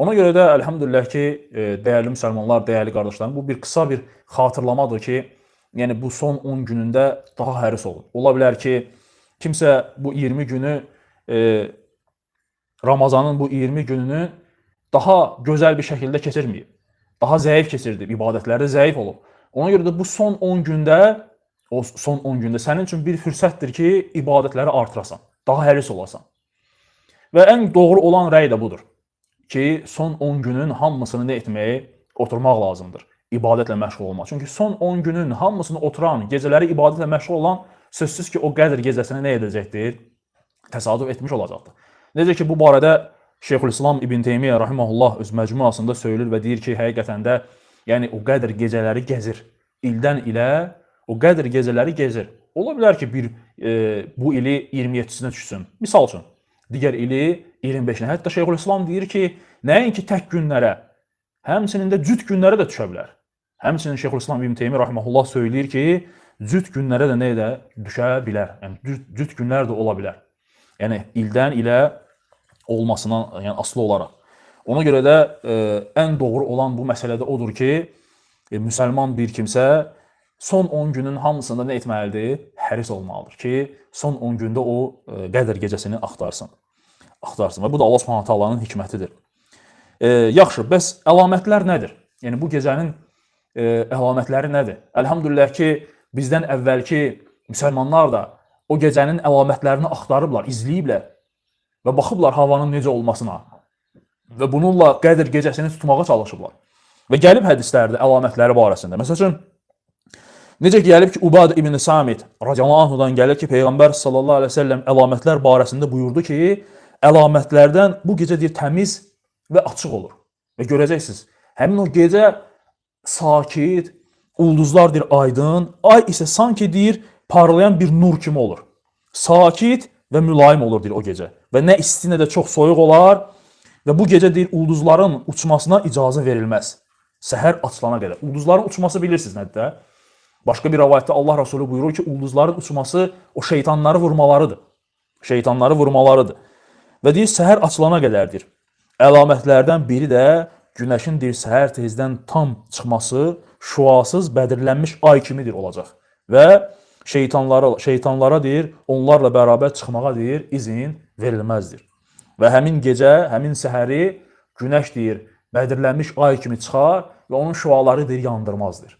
Ona görə də əlhəmdülillah ki, dəyərli müsəlmanlar, dəyərli qardaşlarım, bu bir qısa bir xatırlamadır ki, yəni bu son 10 günündə daha həris olun. Ola bilər ki, kimsə bu 20 günü, Ramazanın bu 20 gününü daha gözəl bir şəkildə keçirməyib. Daha zəif keçirdi, ibadətləri zəif olub. Ona görə də bu son 10 gündə, o son 10 gündə sənin üçün bir fürsətdir ki, ibadətləri artırasan, daha həris olasan. Və ən doğru olan rəy də budur ki, son 10 günün hamısını nə etməyi oturmaq lazımdır. İbadətlə məşğul olmaq. Çünki son 10 günün hamısını oturan, gecələri ibadətlə məşğul olan sözsüz ki, o Qədr gecəsini nə edəcəkdir? Təsadüf etmiş olacaqdır. Necə ki, bu barədə Şeyxülislam İbn Teymiyyə rahimehullah öz məcmuasında söylər və deyir ki, həqiqətən də yəni o Qədr gecələri gəzir. İldən ilə o Qədr gecələri gəzir. Ola bilər ki, bu ili 27-sinə düşsün. Misal üçün, digər ili 25-nə. Hətta Şeyxülislam deyir ki, nəinki tək günlərə, həmçinin də cüt günlərə də düşə bilər. Həmçinin Şeyxülislam İbn Teymiyyə rahimehullah söyləyir ki, cüt günlərə də nə edə düşə bilər. Yəni cüt günlər də ola bilər. Yəni ildən ilə olmasına, yəni asılı olaraq. Ona görə də ən doğru olan bu məsələdə odur ki, müsəlman bir kimsə son 10 günün hamısında nə etməlidir? Həris olmalıdır ki, son 10 gündə o Qədr gecəsini axtarsın. Və bu da Allah Subhanahu taalanın hikmətidir. Yaxşı, bəs əlamətlər nədir? Yəni bu gecənin əlamətləri nədir? Əlhamdülillah ki, bizdən əvvəlki müsəlmanlar da o gecənin əlamətlərini axtarıblar, izləyiblər və baxıblar havanın necə olmasına və bununla Qədr gecəsini tutmağa çalışıblar. Və gəlib hədislərdə əlamətləri barəsində. Məsəl üçün, necə ki, gəlib ki, Ubad ibn Samit radiyallahu anhudan gəlir ki, Peyğəmbər sallallahu aleyhi ve sellem əlamətlər barəsində buyurdu ki, əlamətlərdən bu gecə deyir, təmiz və açıq olur. Və görəcəksiniz, həmin o gecə sakit, ulduzlar deyir, aydın, ay isə sanki deyir, parlayan bir nur kimi olur. Sakit və mülayim olur deyir o gecə. Və nə isti, nə də çox soyuq olar və bu gecə deyir, ulduzların uçmasına icazə verilməz. Səhər açılana qədər. Ulduzların uçması bilirsiniz nədir də? Başqa bir rivayətdə Allah Resulü buyurur ki, ulduzların uçması o şeytanları vurmalarıdır. Şeytanları vurmalarıdır. Və deyir, səhər açılana qədərdir. Əlamətlərdən biri də günəşin deyir, səhər tezdən tam çıxması şüasız, bədirlənmiş ay kimidir olacaq. Və şeytanlara deyir, onlarla bərabər çıxmağa deyir, izin verilməzdir. Və həmin gecə, həmin səhəri günəş deyir, bədirlənmiş ay kimi çıxar və onun şüaları deyir, yandırmazdır.